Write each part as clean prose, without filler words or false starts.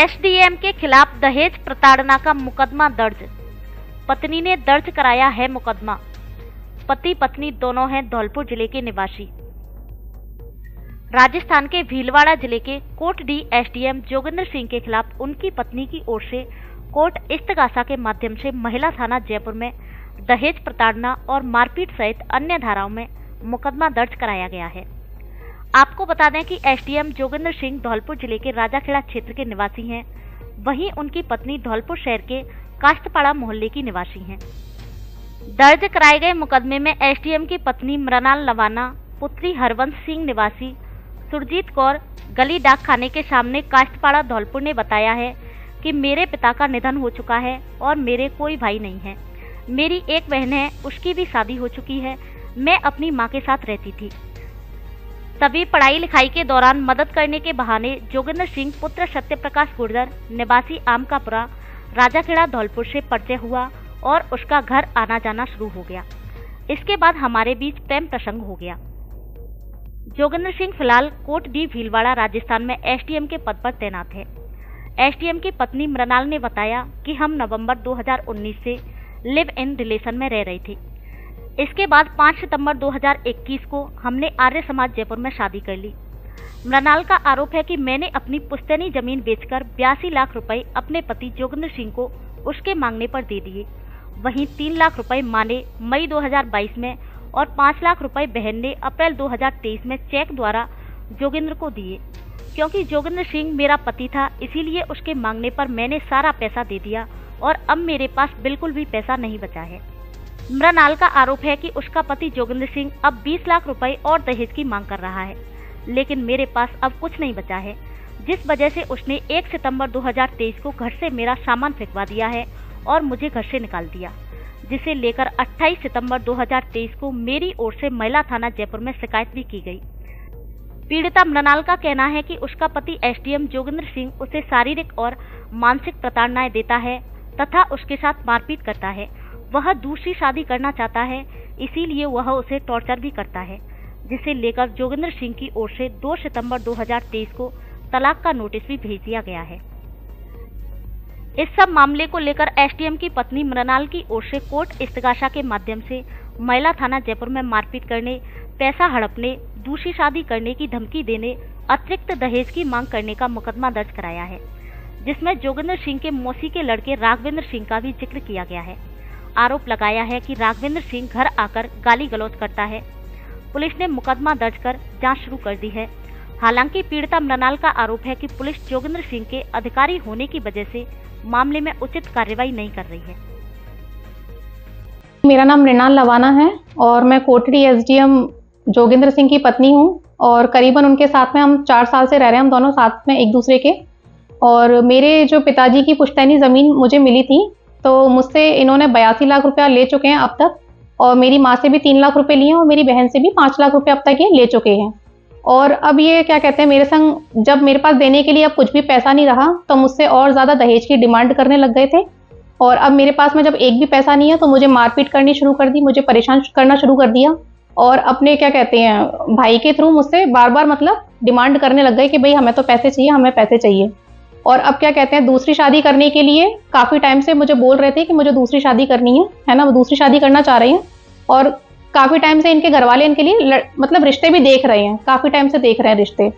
SDM के खिलाफ दहेज प्रताड़ना का मुकदमा दर्ज। पत्नी ने दर्ज कराया है मुकदमा। पति पत्नी दोनों हैं धौलपुर जिले के निवासी। राजस्थान के भीलवाड़ा जिले के कोटडी एसडीएम जोगिंदर सिंह के खिलाफ उनकी पत्नी की ओर से कोर्ट इस्तगासा के माध्यम से महिला थाना जयपुर में दहेज प्रताड़ना और मारपीट सहित अन्य धाराओं में मुकदमा दर्ज कराया गया है। आपको बता दें कि एसडीएम जोगिंदर सिंह धौलपुर जिले के राजाखेड़ा क्षेत्र के निवासी हैं। वहीं उनकी पत्नी धौलपुर शहर के काश्तपाड़ा मोहल्ले की निवासी हैं। दर्ज कराए गए मुकदमे में एसडीएम की पत्नी मृणाल लवाना, पुत्री हरवंश सिंह निवासी सुरजीत कौर गली डाक खाने के सामने काश्तपाड़ा धौलपुर ने बताया है कि मेरे पिता का निधन हो चुका है और मेरे कोई भाई नहीं है। मेरी एक बहन है, उसकी भी शादी हो चुकी है। मैं अपनी मां के साथ रहती थी। तभी पढ़ाई लिखाई के दौरान मदद करने के बहाने जोगिंदर सिंह पुत्र सत्यप्रकाश गुर्जर निवासी आमकापुरा राजाखेड़ा धौलपुर से परिचय हुआ और उसका घर आना जाना शुरू हो गया। इसके बाद हमारे बीच प्रेम प्रसंग हो गया। जोगिंदर सिंह फिलहाल कोटडी भीलवाड़ा राजस्थान में एसडीएम के पद पर तैनात है। एसडीएम की पत्नी मृणाल ने बताया कि हम नवंबर 2019 से लिव इन रिलेशन में रह रही थी। इसके बाद 5 सितंबर 2021 को हमने आर्य समाज जयपुर में शादी कर ली। मृणाल का आरोप है कि मैंने अपनी पुश्तैनी जमीन बेचकर 82 लाख रुपए अपने पति जोगिंदर सिंह को उसके मांगने पर दे दिए। वहीं 3 लाख रुपए मां ने मई 2022 में और 5 लाख रुपए बहन ने अप्रैल 2023 में चेक द्वारा जोगिंदर को दिए। क्योंकि जोगिंदर सिंह मेरा पति था, इसीलिए उसके मांगने पर मैंने सारा पैसा दे दिया और अब मेरे पास बिल्कुल भी पैसा नहीं बचा है। मृणाल का आरोप है कि उसका पति जोगिंदर सिंह अब 20 लाख रुपए और दहेज की मांग कर रहा है, लेकिन मेरे पास अब कुछ नहीं बचा है, जिस वजह से उसने 1 सितंबर 2023 को घर से मेरा सामान फेंकवा दिया है और मुझे घर से निकाल दिया, जिसे लेकर 28 सितंबर 2023 को मेरी ओर से महिला थाना जयपुर में शिकायत भी की गई। पीड़िता मृणाल का कहना है कि उसका पति एसडीएम जोगिंदर सिंह उसे शारीरिक और मानसिक प्रताड़नाएं देता है तथा उसके साथ मारपीट करता है। वह दूसरी शादी करना चाहता है, इसीलिए वह उसे टॉर्चर भी करता है, जिसे लेकर जोगिंदर सिंह की ओर से 2 सितंबर 2023 को तलाक का नोटिस भी भेज दिया गया है। इस सब मामले को लेकर एसडीएम की पत्नी मृणाल की ओर से कोर्ट इस्तगासा के माध्यम से महिला थाना जयपुर में मारपीट करने, पैसा हड़पने, दूसरी शादी करने की धमकी देने, अतिरिक्त दहेज की मांग करने का मुकदमा दर्ज कराया है, जिसमें जोगिंदर सिंह के मौसी के लड़के राघवेंद्र सिंह का भी जिक्र किया गया है। आरोप लगाया है कि राघवेंद्र सिंह घर आकर गाली गलौज करता है। पुलिस ने मुकदमा दर्ज कर जांच शुरू कर दी है। हालांकि पीड़िता मृणाल का आरोप है कि पुलिस जोगिंदर सिंह के अधिकारी होने की वजह से मामले में उचित कार्रवाई नहीं कर रही है। मेरा नाम मृणाल लवाना है और मैं कोटडी एसडीएम जोगिंदर सिंह की पत्नी हूँ और करीबन उनके साथ में हम 4 साल से रह रहे हैं, हम दोनों साथ में एक दूसरे के। और मेरे जो पिताजी की पुश्तैनी ज़मीन मुझे मिली थी, तो मुझसे इन्होंने 82 लाख रुपया ले चुके हैं अब तक, और मेरी माँ से भी 3 लाख रुपए लिए हैं और मेरी बहन से भी 5 लाख रुपए अब तक ये ले चुके हैं। और अब ये क्या कहते हैं, मेरे संग जब मेरे पास देने के लिए अब कुछ भी पैसा नहीं रहा तो मुझसे और ज़्यादा दहेज की डिमांड करने लग गए थे। और अब मेरे पास में जब एक भी पैसा नहीं है तो मुझे मारपीट करनी शुरू कर दी, मुझे परेशान करना शुरू कर दिया और अपने क्या कहते हैं भाई के थ्रू मुझसे बार बार मतलब डिमांड करने लग गए कि भाई हमें तो पैसे चाहिए, हमें पैसे चाहिए। और अब क्या कहते हैं दूसरी शादी करने के लिए काफ़ी टाइम से मुझे बोल रहे थे कि मुझे दूसरी शादी करनी है ना, वो दूसरी शादी करना चाह रहे हैं। और काफ़ी टाइम से इनके घर वाले इनके लिए मतलब रिश्ते भी देख रहे हैं, काफ़ी टाइम से देख रहे हैं रिश्ते।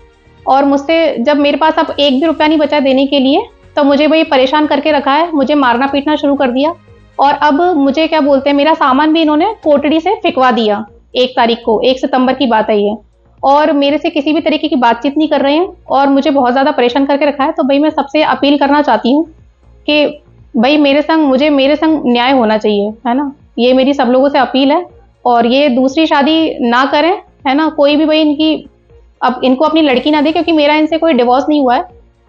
और मुझसे जब मेरे पास अब एक भी रुपया नहीं बचा देने के लिए तो मुझे वही परेशान करके रखा है, मुझे मारना पीटना शुरू कर दिया। और अब मुझे क्या बोलते हैं, मेरा सामान भी इन्होंने कोटड़ी से फिकवा दिया 1 तारीख को, 1 सितंबर की बात है ये। और मेरे से किसी भी तरीके की बातचीत नहीं कर रहे हैं और मुझे बहुत ज़्यादा परेशान करके रखा है। तो भाई मैं सबसे अपील करना चाहती हूँ कि भाई मेरे संग न्याय होना चाहिए, है ना। ये मेरी सब लोगों से अपील है और ये दूसरी शादी ना करें, है ना। कोई भी भाई इनको अपनी लड़की ना दे, क्योंकि मेरा इनसे कोई डिवोर्स नहीं हुआ है।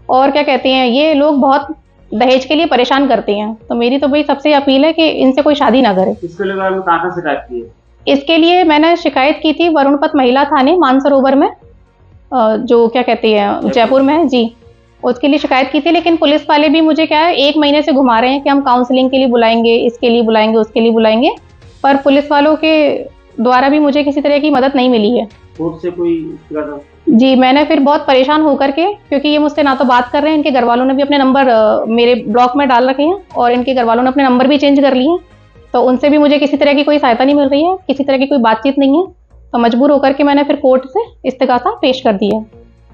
और क्या कहते हैं, ये लोग बहुत दहेज के लिए परेशान करते हैं। तो मेरी तो भाई सबसे अपील है कि इनसे कोई शादी ना करे। इसके लिए आपने कहाँ शिकायत की है? इसके लिए मैंने शिकायत की थी वरुणपत महिला थाने मानसरोवर में, जो क्या कहते हैं जयपुर में जी, उसके लिए शिकायत की थी। लेकिन पुलिस वाले भी मुझे क्या है 1 महीने से घुमा रहे हैं कि हम काउंसलिंग के लिए बुलाएंगे, इसके लिए बुलाएंगे, उसके लिए बुलाएंगे, पर पुलिस वालों के द्वारा भी मुझे किसी तरह की मदद नहीं मिली है। कोर्ट से कोई इस तरह का? जी, मैंने फिर बहुत परेशान होकर के, क्योंकि ये मुझसे ना तो बात कर रहे हैं, इनके घर वालों ने भी अपने नंबर मेरे ब्लॉक में डाल रखे हैं और इनके घर वालों ने अपने नंबर भी चेंज कर लिए हैं। तो उनसे भी मुझे किसी तरह की कोई सहायता नहीं मिल रही है, किसी तरह की कोई बातचीत नहीं है। तो मजबूर होकर के मैंने फिर कोर्ट से इस्तीगासा पेश कर दिया।